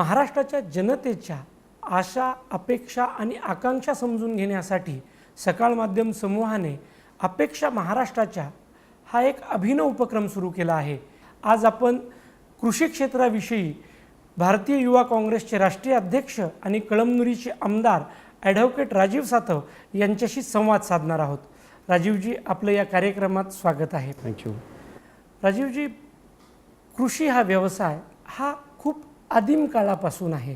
महाराष्ट्राच्या जनतेच्या आशा, अपेक्षा आणि आकांक्षा समजून घेण्यासाठी सकाळ माध्यम समूहाने अपेक्षा महाराष्ट्राच्या हा एक अभिनव उपक्रम सुरू केला आहे। आज आपण कृषी क्षेत्राविषयी भारतीय युवा काँग्रेसचे राष्ट्रीय अध्यक्ष आणि कळमनुरीचे आमदार ॲडव्होकेट राजीव सातव यांच्याशी संवाद साधणार आहोत। राजीवजी, आपलं या कार्यक्रमात स्वागत आहे। थँक्यू। राजीवजी, कृषी हा व्यवसाय हा खूप आदिम काळापासून आहे।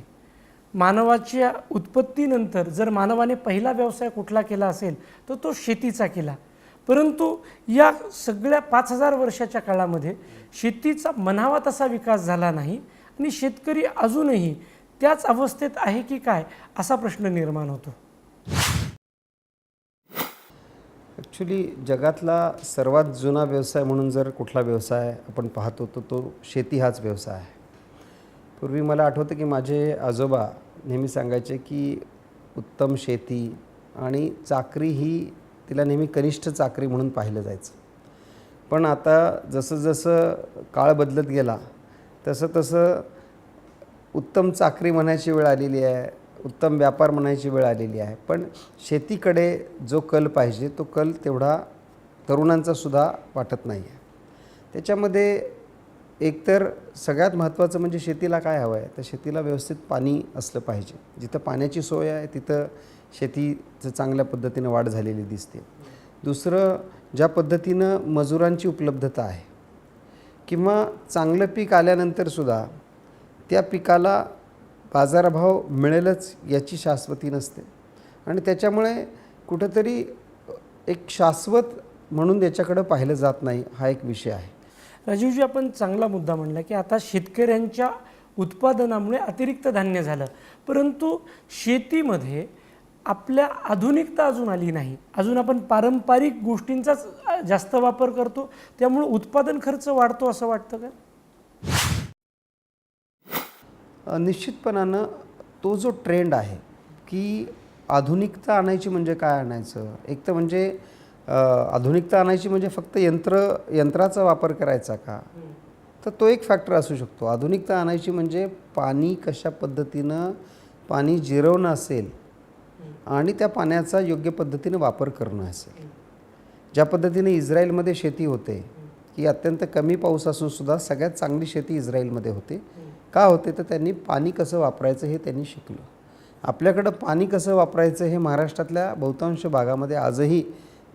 मानवाच्या उत्पत्तीनंतर जर मानवाने पहिला व्यवसाय कुठला केला असेल तर तो शेतीचा केला, परंतु या सगळ्या 5000 वर्षाच्या काळामध्ये शेतीचा म्हणावा तसा विकास झाला नाही आणि शेतकरी अजूनही त्याच अवस्थेत आहे की काय असा प्रश्न निर्माण होतो। ॲक्च्युली जगातला सर्वात जुना व्यवसाय म्हणून जर कुठला व्यवसाय आपण पाहतो तर तो शेती हाच व्यवसाय आहे। पूर्वी मला आठवतं की माझे आजोबा नेहमी सांगायचे की उत्तम शेती आणि चाकरी ही तिला नेहमी कनिष्ठ चाकरी म्हणून पाहिलं जायचं। पण आता जसं जसं काळ बदलत गेला तसं तसं उत्तम चाकरी म्हणायची वेळ आलेली आहे, उत्तम व्यापार म्हणायची वेळ आलेली आहे। पण शेतीकडे जो कल पाहिजे तो कल तेवढा तरुणांचा सुद्धा वाटत नाही आहे। त्याच्यामध्ये एकतर सगळ्यात महत्त्वाचं म्हणजे शेतीला काय हवं आहे, तर शेतीला व्यवस्थित पाणी असलं पाहिजे। जिथं पाण्याची सोय आहे तिथं शेतीचं चांगल्या पद्धतीनं वाढ झालेली दिसते। दुसरं, ज्या पद्धतीनं मजुरांची उपलब्धता आहे किंवा चांगलं पीक आल्यानंतरसुद्धा त्या पिकाला बाजारभाव मिळेलच याची शाश्वती नसते आणि त्याच्यामुळे कुठंतरी एक शाश्वत म्हणून त्याच्याकडे पाहिलं जात नाही, हा एक विषय आहे। राजीवजी, आपण चांगला मुद्दा म्हणला की आता शेतकऱ्यांच्या उत्पादनामुळे अतिरिक्त धान्य झालं, परंतु शेतीमध्ये आपल्या आधुनिकता अजून आली नाही। अजून आपण पारंपरिक गोष्टींचाच जास्त वापर करतो, त्यामुळे उत्पादन खर्च वाढतो असं वाटतं का? निश्चितपणानं तो जो ट्रेंड आहे की आधुनिकता आणायची म्हणजे काय आणायचं, एक तर म्हणजे आधुनिकता आणायची म्हणजे फक्त यंत्राचा वापर करायचा का, तर तो एक फॅक्टर असू शकतो। आधुनिकता आणायची म्हणजे पाणी कशा पद्धतीनं पाणी जिरवणं असेल आणि त्या पाण्याचा योग्य पद्धतीने वापर करणं असेल। ज्या पद्धतीने इस्रायलमध्ये शेती होते की अत्यंत कमी पाऊस असूनसुद्धा सगळ्यात चांगली शेती इस्रायलमध्ये होते। का होते, तर त्यांनी पाणी कसं वापरायचं हे त्यांनी शिकलं। आपल्याकडं पाणी कसं वापरायचं हे महाराष्ट्रातल्या बहुतांश भागामध्ये आजही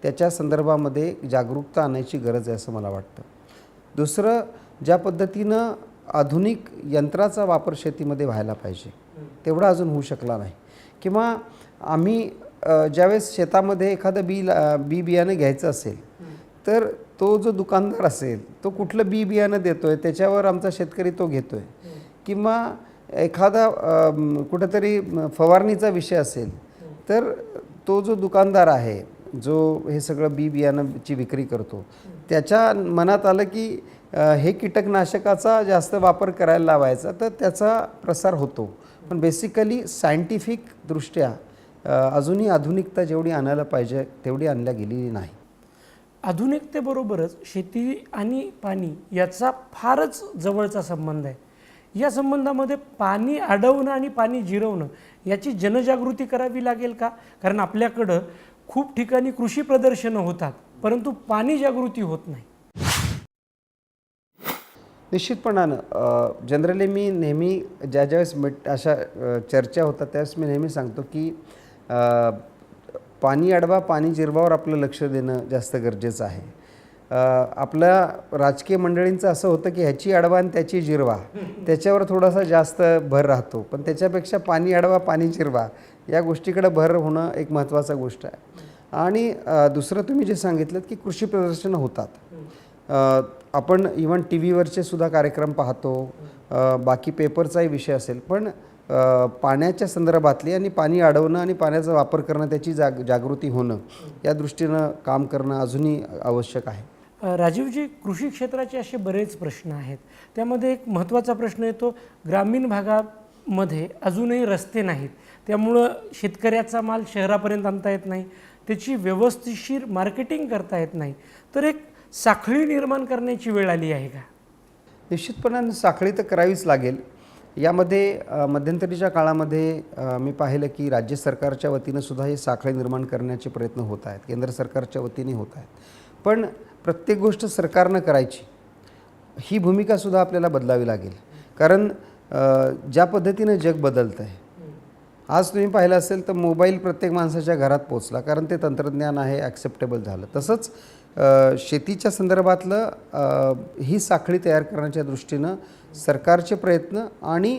त्याच्या संदर्भामध्ये जागरूकता आणायची गरज आहे असं मला वाटतं। दुसरं, ज्या पद्धतीनं आधुनिक यंत्राचा वापर शेतीमध्ये व्हायला पाहिजे तेवढा अजून होऊ शकला नाही। किंवा आम्ही ज्यावेळेस शेतामध्ये एखादं बी बियाणं घ्यायचं असेल तर तो जो दुकानदार असेल तो कुठलं बी बियाणं देतो आहे त्याच्यावर आमचा शेतकरी तो घेतो आहे। किंवा एखादा कुठंतरी फवारणीचा विषय असेल तर तो जो दुकानदार आहे जो हे सगळं बी बियाणांची विक्री करतो त्याच्या मनात आलं की हे कीटकनाशकाचा जास्त वापर करायला लावायचा तर त्याचा प्रसार होतो। पण बेसिकली सायंटिफिक दृष्ट्या अजूनही आधुनिकता जेवढी आणायला पाहिजे तेवढी आणल्या गेलेली नाही। आधुनिकतेबरोबरच शेती आणि पाणी याचा फारच जवळचा संबंध आहे। या संबंधामध्ये पाणी अडवणं आणि पाणी जिरवणं याची जनजागृती करावी लागेल का? कारण आपल्याकडं खूप ठिकाणी कृषी प्रदर्शनं होतात परंतु पाणी जागृती होत नाही। निश्चितपणानं जनरली मी नेहमी ज्यावेळेस अशा चर्चा होतात त्यावेळेस मी नेहमी सांगतो की पाणी अडवा पाणी जिरवावर आपलं लक्ष देणं जास्त गरजेचं आहे। आपल्या राजकीय मंडळींचं असं होतं की ह्याची अडवा आणि त्याची जिरवा त्याच्यावर थोडासा जास्त भर राहतो, पण त्याच्यापेक्षा पाणी अडवा पाणी जिरवा या गोष्टीकडे भर होणं एक महत्त्वाचा गोष्ट आहे। आणि दुसरं तुम्ही जे सांगितलं की कृषी प्रदर्शनं होतात, आपण इव्हन टी व्हीवरचे सुद्धा कार्यक्रम पाहतो, बाकी पेपरचाही विषय असेल, पण पाण्याच्या संदर्भातली आणि पाणी अडवणं आणि पाण्याचा वापर करणं त्याची जागृती होणं या दृष्टीनं काम करणं अजूनही आवश्यक आहे। राजीवजी, कृषी क्षेत्राचे असे बरेच प्रश्न आहेत, त्यामध्ये एक महत्त्वाचा प्रश्न येतो, ग्रामीण भागामध्ये अजूनही रस्ते नाहीत, त्यामुळं शेतकऱ्याचा माल शहरापर्यंत आणता येत नाही, त्याची व्यवस्थिशीर मार्केटिंग करता येत नाही, तर एक साखळी निर्माण करण्याची वेळ आली आहे का? निश्चितपणाने साखळी तर करावीच लागेल। यामध्ये मध्यंतरीच्या काळामध्ये मी पाहिलं की राज्य सरकारच्या वतीनं सुद्धा हे साखळी निर्माण करण्याचे प्रयत्न होत आहेत, केंद्र सरकारच्या वतीने होत आहेत. पण प्रत्येक गोष्ट सरकारनं करायची ही भूमिकासुद्धा आपल्याला बदलावी लागेल. कारण ज्या पद्धतीनं जग बदलतं आहे, आज तुम्ही पाहिलं असेल तर मोबाईल प्रत्येक माणसाच्या घरात पोचला, कारण ते तंत्रज्ञान आहे, ॲक्सेप्टेबल झालं. तसंच शेतीच्या संदर्भातलं ही साखळी तयार करण्याच्या दृष्टीनं सरकारचे प्रयत्न आणि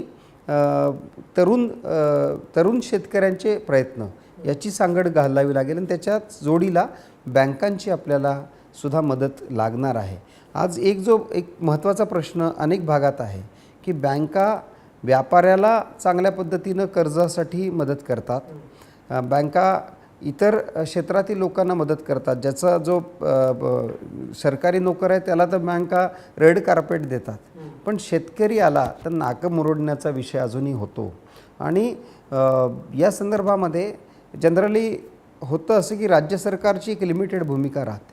तरुण शेतकऱ्यांचे प्रयत्न याची सांगड घालावी लागेल आणि त्याच्यात जोडीला बँकांची आपल्याला सुद्धा मदत लागणार आहे. आज एक महत्त्वाचा प्रश्न अनेक भागात आहे की बँका व्यापाऱ्याला चांगल्या पद्धतीनं कर्जासाठी मदत करतात, बँका इतर क्षेत्रातील लोकांना मदत करतात. ज्याचा जो सरकारी नोकर आहे त्याला तर बँका रेड कार्पेट देतात, पण शेतकरी आला तर नाकं मुरडण्याचा विषय अजूनही होतो. आणि या संदर्भामध्ये जनरली होतं असं की राज्य सरकारची एक लिमिटेड भूमिका राहते.